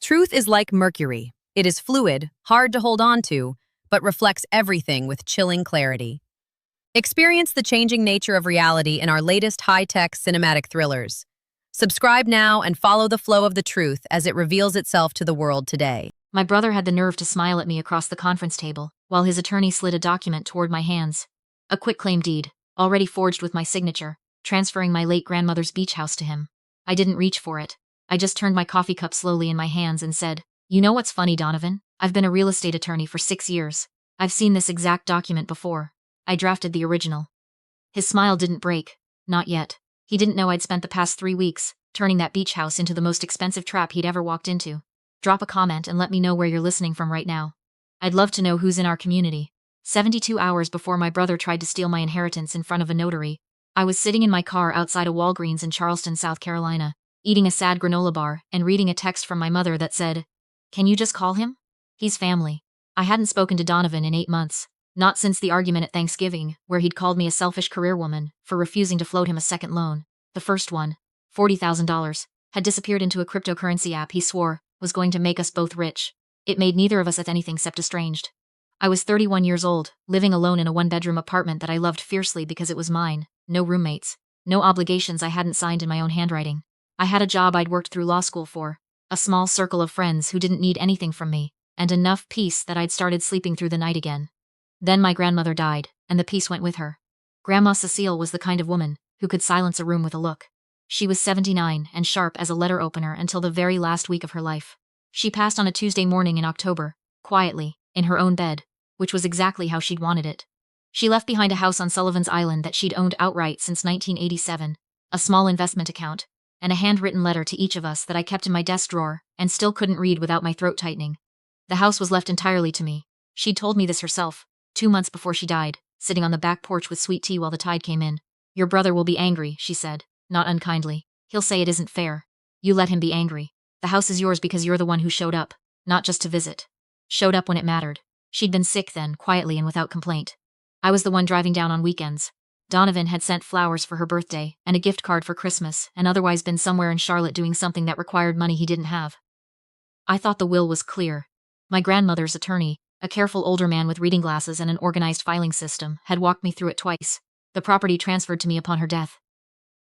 Truth is like mercury. It is fluid, hard to hold on to, but reflects everything with chilling clarity. Experience the changing nature of reality in our latest high-tech cinematic thrillers. Subscribe now and follow the flow of the truth as it reveals itself to the world today. My brother had the nerve to smile at me across the conference table, while his attorney slid a document toward my hands. A quitclaim deed, already forged with my signature, transferring my late grandmother's beach house to him. I didn't reach for it. I just turned my coffee cup slowly in my hands and said, "You know what's funny, Donovan? I've been a real estate attorney for 6 years. I've seen this exact document before. I drafted the original." His smile didn't break. Not yet. He didn't know I'd spent the past 3 weeks turning that beach house into the most expensive trap he'd ever walked into. Drop a comment and let me know where you're listening from right now. I'd love to know who's in our community. 72 hours before my brother tried to steal my inheritance in front of a notary, I was sitting in my car outside a Walgreens in Charleston, South Carolina, eating a sad granola bar and reading a text from my mother that said, "Can you just call him? He's family." I hadn't spoken to Donovan in 8 months, not since the argument at Thanksgiving, where he'd called me a selfish career woman for refusing to float him a second loan. The first one, $40,000, had disappeared into a cryptocurrency app he swore was going to make us both rich. It made neither of us anything except estranged. I was 31 years old, living alone in a one-bedroom apartment that I loved fiercely because it was mine, no roommates, no obligations I hadn't signed in my own handwriting. I had a job I'd worked through law school for, a small circle of friends who didn't need anything from me, and enough peace that I'd started sleeping through the night again. Then my grandmother died, and the peace went with her. Grandma Cecile was the kind of woman who could silence a room with a look. She was 79 and sharp as a letter opener until the very last week of her life. She passed on a Tuesday morning in October, quietly, in her own bed, which was exactly how she'd wanted it. She left behind a house on Sullivan's Island that she'd owned outright since 1987, a small investment account, and a handwritten letter to each of us that I kept in my desk drawer and still couldn't read without my throat tightening. The house was left entirely to me. She'd told me this herself, 2 months before she died, sitting on the back porch with sweet tea while the tide came in. "Your brother will be angry," she said, not unkindly. "He'll say it isn't fair. You let him be angry. The house is yours because you're the one who showed up, not just to visit. Showed up when it mattered." She'd been sick then, quietly and without complaint. I was the one driving down on weekends. Donovan had sent flowers for her birthday and a gift card for Christmas and otherwise been somewhere in Charlotte doing something that required money he didn't have. I thought the will was clear. My grandmother's attorney, a careful older man with reading glasses and an organized filing system, had walked me through it twice. The property transferred to me upon her death.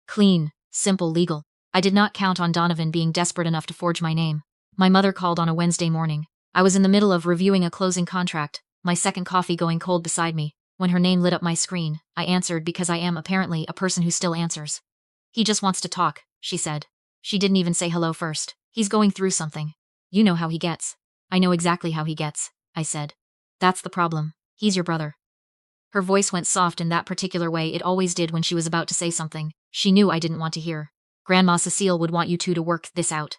Clean, simple, legal. I did not count on Donovan being desperate enough to forge my name. My mother called on a Wednesday morning. I was in the middle of reviewing a closing contract, my second coffee going cold beside me, when her name lit up my screen. I answered because I am apparently a person who still answers. "He just wants to talk," she said. She didn't even say hello first. "He's going through something. You know how he gets." "I know exactly how he gets," I said. "That's the problem. He's your brother." Her voice went soft in that particular way it always did when she was about to say something she knew I didn't want to hear. "Grandma Cecile would want you two to work this out."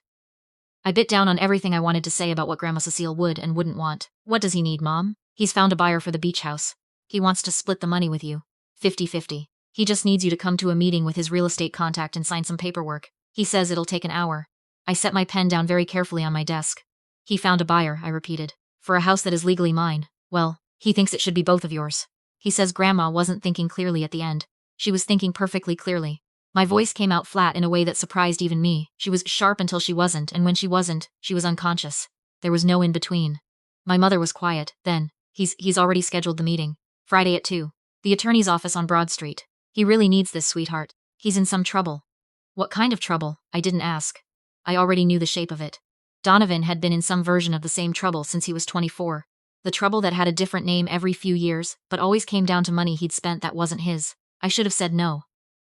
I bit down on everything I wanted to say about what Grandma Cecile would and wouldn't want. "What does he need, Mom?" "He's found a buyer for the beach house. He wants to split the money with you. 50-50. He just needs you to come to a meeting with his real estate contact and sign some paperwork. He says it'll take an hour." I set my pen down very carefully on my desk. "He found a buyer," I repeated, "for a house that is legally mine. Well, he thinks it should be both of yours. He says Grandma wasn't thinking clearly at the end. She was thinking perfectly clearly." My voice came out flat in a way that surprised even me. She was sharp until she wasn't, and when she wasn't, she was unconscious. There was no in-between. My mother was quiet. Then, he's already scheduled the meeting. Friday at 2. The attorney's office on Broad Street. He really needs this, sweetheart. He's in some trouble." "What kind of trouble?" I didn't ask. I already knew the shape of it. Donovan had been in some version of the same trouble since he was 24. The trouble that had a different name every few years, but always came down to money he'd spent that wasn't his. I should have said no.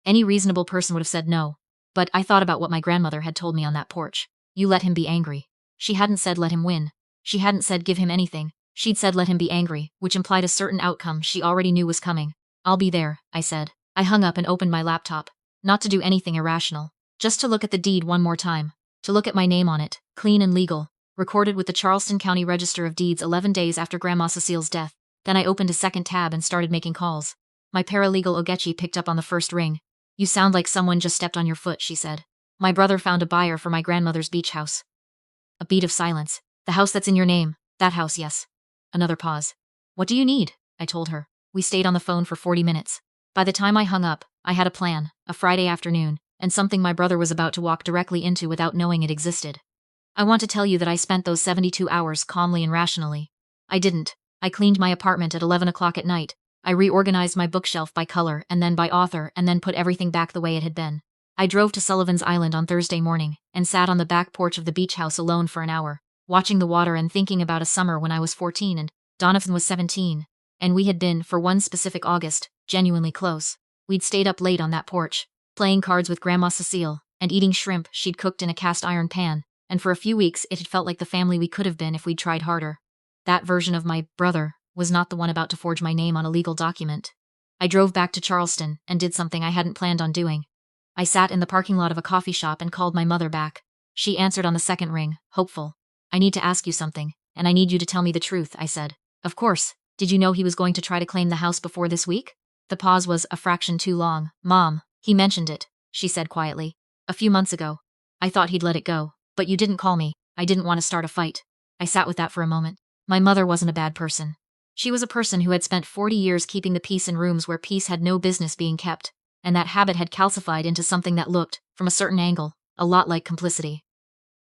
Any reasonable person would have said no. But I thought about what my grandmother had told me on that porch. "You let him be angry." She hadn't said let him win. She hadn't said give him anything. She'd said let him be angry, which implied a certain outcome she already knew was coming. "I'll be there," I said. I hung up and opened my laptop. Not to do anything irrational. Just to look at the deed one more time. To look at my name on it, clean and legal. Recorded with the Charleston County Register of Deeds 11 days after Grandma Cecile's death. Then I opened a second tab and started making calls. My paralegal Ogechi picked up on the first ring. "You sound like someone just stepped on your foot," she said. "My brother found a buyer for my grandmother's beach house." A beat of silence. "The house that's in your name. That house, yes." Another pause. "What do you need?" I told her. We stayed on the phone for 40 minutes. By the time I hung up, I had a plan, a Friday afternoon, and something my brother was about to walk directly into without knowing it existed. I want to tell you that I spent those 72 hours calmly and rationally. I didn't. I cleaned my apartment at 11 o'clock at night. I reorganized my bookshelf by color and then by author and then put everything back the way it had been. I drove to Sullivan's Island on Thursday morning and sat on the back porch of the beach house alone for an hour, watching the water and thinking about a summer when I was 14 and Donovan was 17. And we had been, for one specific August, genuinely close. We'd stayed up late on that porch, playing cards with Grandma Cecile and eating shrimp she'd cooked in a cast iron pan, and for a few weeks it had felt like the family we could have been if we'd tried harder. That version of my brother was not the one about to forge my name on a legal document. I drove back to Charleston and did something I hadn't planned on doing. I sat in the parking lot of a coffee shop and called my mother back. She answered on the second ring, hopeful. I need to ask you something, and I need you to tell me the truth, I said. Of course. Did you know he was going to try to claim the house before this week? The pause was a fraction too long. Mom, he mentioned it, she said quietly. A few months ago. I thought he'd let it go, but you didn't call me. I didn't want to start a fight. I sat with that for a moment. My mother wasn't a bad person. She was a person who had spent 40 years keeping the peace in rooms where peace had no business being kept, and that habit had calcified into something that looked, from a certain angle, a lot like complicity.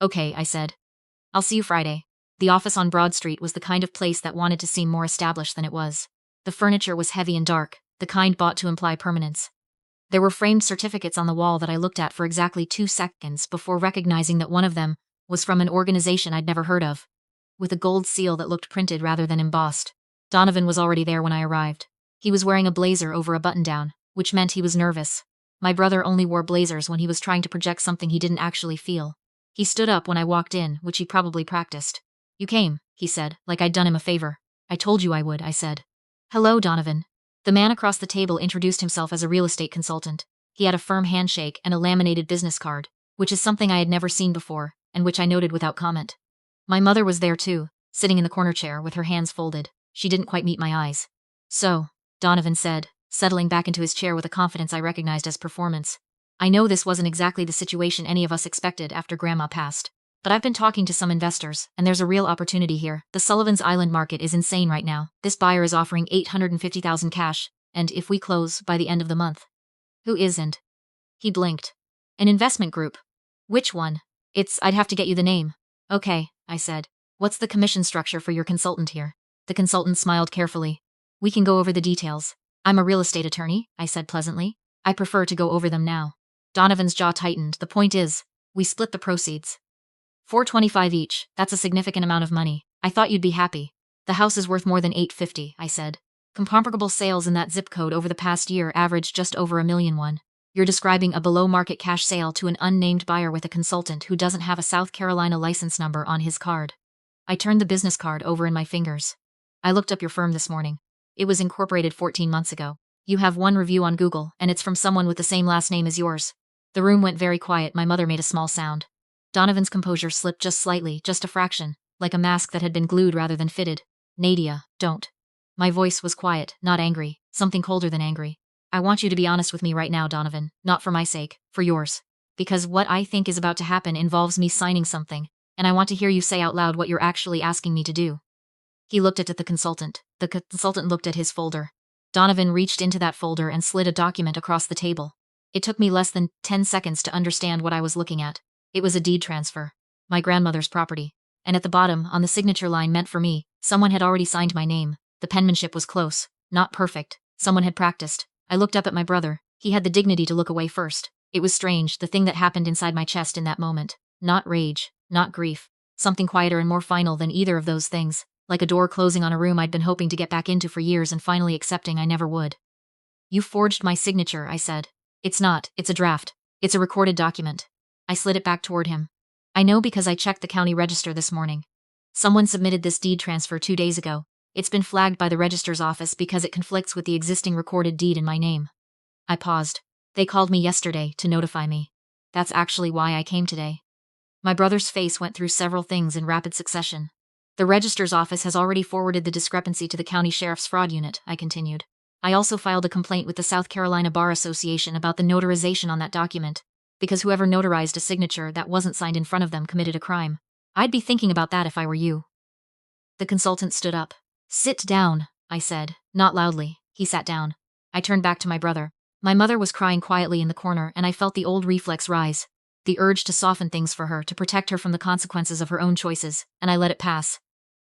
Okay, I said. I'll see you Friday. The office on Broad Street was the kind of place that wanted to seem more established than it was. The furniture was heavy and dark, the kind bought to imply permanence. There were framed certificates on the wall that I looked at for exactly 2 seconds before recognizing that one of them was from an organization I'd never heard of, with a gold seal that looked printed rather than embossed. Donovan was already there when I arrived. He was wearing a blazer over a button-down, which meant he was nervous. My brother only wore blazers when he was trying to project something he didn't actually feel. He stood up when I walked in, which he probably practiced. You came, he said, like I'd done him a favor. I told you I would, I said. Hello, Donovan. The man across the table introduced himself as a real estate consultant. He had a firm handshake and a laminated business card, which is something I had never seen before, and which I noted without comment. My mother was there too, sitting in the corner chair with her hands folded. She didn't quite meet my eyes. So, Donovan said, settling back into his chair with a confidence I recognized as performance. I know this wasn't exactly the situation any of us expected after Grandma passed. But I've been talking to some investors, and there's a real opportunity here. The Sullivan's Island market is insane right now. This buyer is offering $850,000 cash, and if we close by the end of the month. Who isn't? He blinked. An investment group. Which one? I'd have to get you the name. Okay, I said. What's the commission structure for your consultant here? The consultant smiled carefully. We can go over the details. I'm a real estate attorney, I said pleasantly. I prefer to go over them now. Donovan's jaw tightened. The point is, we split the proceeds. $425 each. That's a significant amount of money. I thought you'd be happy. The house is worth more than $850, I said. Comparable sales in that zip code over the past year averaged just over $1 million. You're describing a below-market cash sale to an unnamed buyer with a consultant who doesn't have a South Carolina license number on his card. I turned the business card over in my fingers. I looked up your firm this morning. It was incorporated 14 months ago. You have one review on Google, and it's from someone with the same last name as yours. The room went very quiet. My mother made a small sound. Donovan's composure slipped just slightly, just a fraction, like a mask that had been glued rather than fitted. Nadia, don't. My voice was quiet, not angry, something colder than angry. I want you to be honest with me right now, Donovan, not for my sake, for yours. Because what I think is about to happen involves me signing something, and I want to hear you say out loud what you're actually asking me to do. He looked at the consultant. The consultant looked at his folder. Donovan reached into that folder and slid a document across the table. It took me less than 10 seconds to understand what I was looking at. It was a deed transfer. My grandmother's property. And at the bottom, on the signature line meant for me, someone had already signed my name. The penmanship was close. Not perfect. Someone had practiced. I looked up at my brother. He had the dignity to look away first. It was strange, the thing that happened inside my chest in that moment. Not rage. Not grief. Something quieter and more final than either of those things. Like a door closing on a room I'd been hoping to get back into for years and finally accepting I never would. You forged my signature, I said. It's not. It's a draft. It's a recorded document. I slid it back toward him. I know because I checked the county register this morning. Someone submitted this deed transfer 2 days ago. It's been flagged by the register's office because it conflicts with the existing recorded deed in my name. I paused. They called me yesterday to notify me. That's actually why I came today. My brother's face went through several things in rapid succession. The register's office has already forwarded the discrepancy to the county sheriff's fraud unit, I continued. I also filed a complaint with the South Carolina Bar Association about the notarization on that document, because whoever notarized a signature that wasn't signed in front of them committed a crime. I'd be thinking about that if I were you. The consultant stood up. Sit down, I said, not loudly. He sat down. I turned back to my brother. My mother was crying quietly in the corner, and I felt the old reflex rise. the urge to soften things for her, to protect her from the consequences of her own choices, and I let it pass.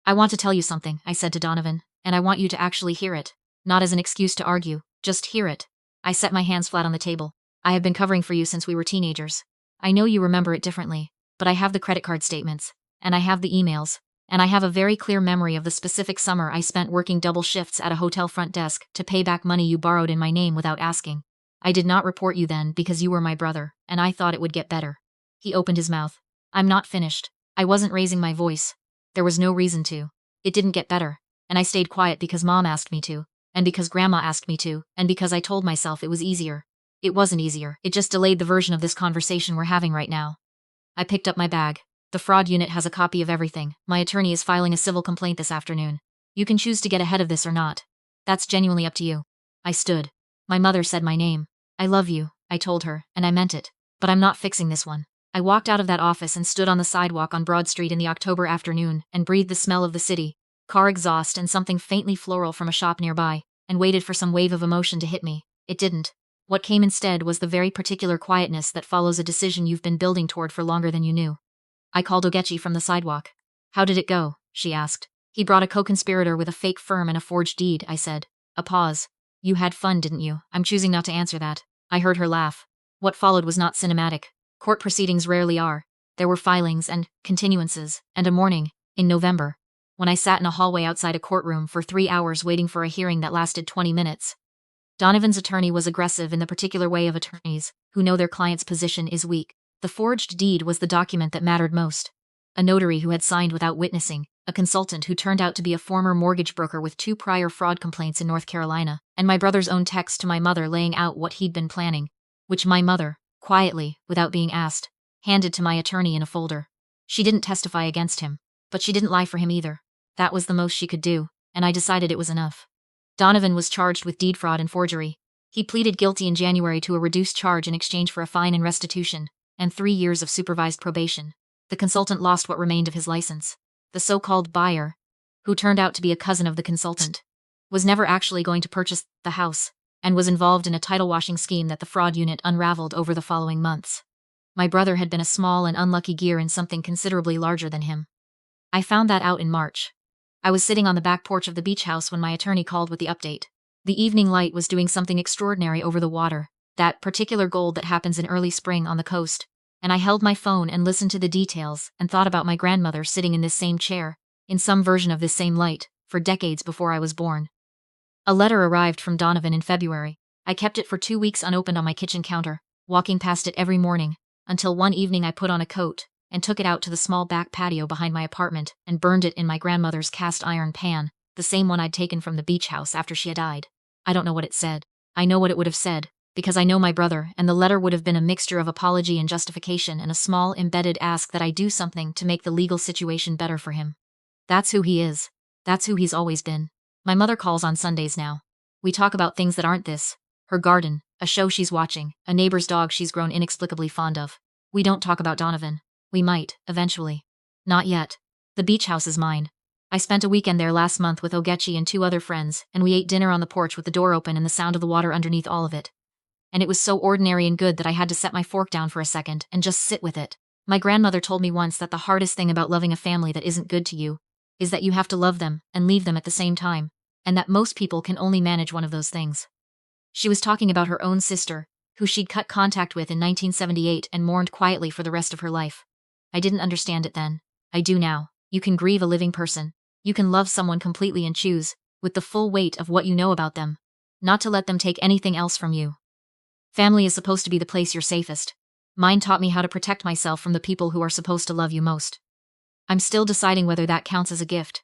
I want to tell you something, I said to Donovan, and I want you to actually hear it. Not as an excuse to argue, just hear it. I set my hands flat on the table. I have been covering for you since we were teenagers. I know you remember it differently, but I have the credit card statements, and I have the emails, and I have a very clear memory of the specific summer I spent working double shifts at a hotel front desk to pay back money you borrowed in my name without asking. I did not report you then because you were my brother, and I thought it would get better. He opened his mouth. I'm not finished. I wasn't raising my voice. There was no reason to. It didn't get better, and I stayed quiet because Mom asked me to, and because Grandma asked me to, and because I told myself it was easier. It wasn't easier, it just delayed the version of this conversation we're having right now. I picked up my bag. The fraud unit has a copy of everything. My attorney is filing a civil complaint this afternoon. You can choose to get ahead of this or not. That's genuinely up to you. I stood. My mother said my name. I love you, I told her, and I meant it. But I'm not fixing this one. I walked out of that office and stood on the sidewalk on Broad Street in the October afternoon and breathed the smell of the city, car exhaust and something faintly floral from a shop nearby, and waited for some wave of emotion to hit me. It didn't. What came instead was the very particular quietness that follows a decision you've been building toward for longer than you knew. I called Ogechi from the sidewalk. How did it go? She asked. He brought a co-conspirator with a fake firm and a forged deed, I said. A pause. You had fun, didn't you? I'm choosing not to answer that. I heard her laugh. What followed was not cinematic. Court proceedings rarely are. There were filings and continuances, and a morning, in November, when I sat in a hallway outside a courtroom for 3 hours waiting for a hearing that lasted 20 minutes. Donovan's attorney was aggressive in the particular way of attorneys who know their client's position is weak. The forged deed was the document that mattered most. A notary who had signed without witnessing, a consultant who turned out to be a former mortgage broker with 2 prior fraud complaints in North Carolina, and my brother's own text to my mother laying out what he'd been planning, which my mother, quietly, without being asked, handed to my attorney in a folder. She didn't testify against him, but she didn't lie for him either. That was the most she could do, and I decided it was enough. Donovan was charged with deed fraud and forgery. He pleaded guilty in January to a reduced charge in exchange for a fine and restitution, and 3 years of supervised probation. The consultant lost what remained of his license. The so-called buyer, who turned out to be a cousin of the consultant, was never actually going to purchase the house, and was involved in a title-washing scheme that the fraud unit unraveled over the following months. My brother had been a small and unlucky gear in something considerably larger than him. I found that out in March. I was sitting on the back porch of the beach house when my attorney called with the update. The evening light was doing something extraordinary over the water, that particular gold that happens in early spring on the coast, and I held my phone and listened to the details and thought about my grandmother sitting in this same chair, in some version of this same light, for decades before I was born. A letter arrived from Donovan in February. I kept it for 2 weeks unopened on my kitchen counter, walking past it every morning, until one evening I put on a coat and took it out to the small back patio behind my apartment and burned it in my grandmother's cast iron pan, the same one I'd taken from the beach house after she had died. I don't know what it said. I know what it would have said, because I know my brother, and the letter would have been a mixture of apology and justification and a small embedded ask that I do something to make the legal situation better for him. That's who he is. That's who he's always been. My mother calls on Sundays now. We talk about things that aren't this. Her garden, a show she's watching, a neighbor's dog she's grown inexplicably fond of. We don't talk about Donovan. We might, eventually. Not yet. The beach house is mine. I spent a weekend there last month with Ogechi and 2 other friends, and we ate dinner on the porch with the door open and the sound of the water underneath all of it. And it was so ordinary and good that I had to set my fork down for a second and just sit with it. My grandmother told me once that the hardest thing about loving a family that isn't good to you is that you have to love them and leave them at the same time, and that most people can only manage one of those things. She was talking about her own sister, who she'd cut contact with in 1978 and mourned quietly for the rest of her life. I didn't understand it then. I do now. You can grieve a living person. You can love someone completely and choose, with the full weight of what you know about them, not to let them take anything else from you. Family is supposed to be the place you're safest. Mine taught me how to protect myself from the people who are supposed to love you most. I'm still deciding whether that counts as a gift.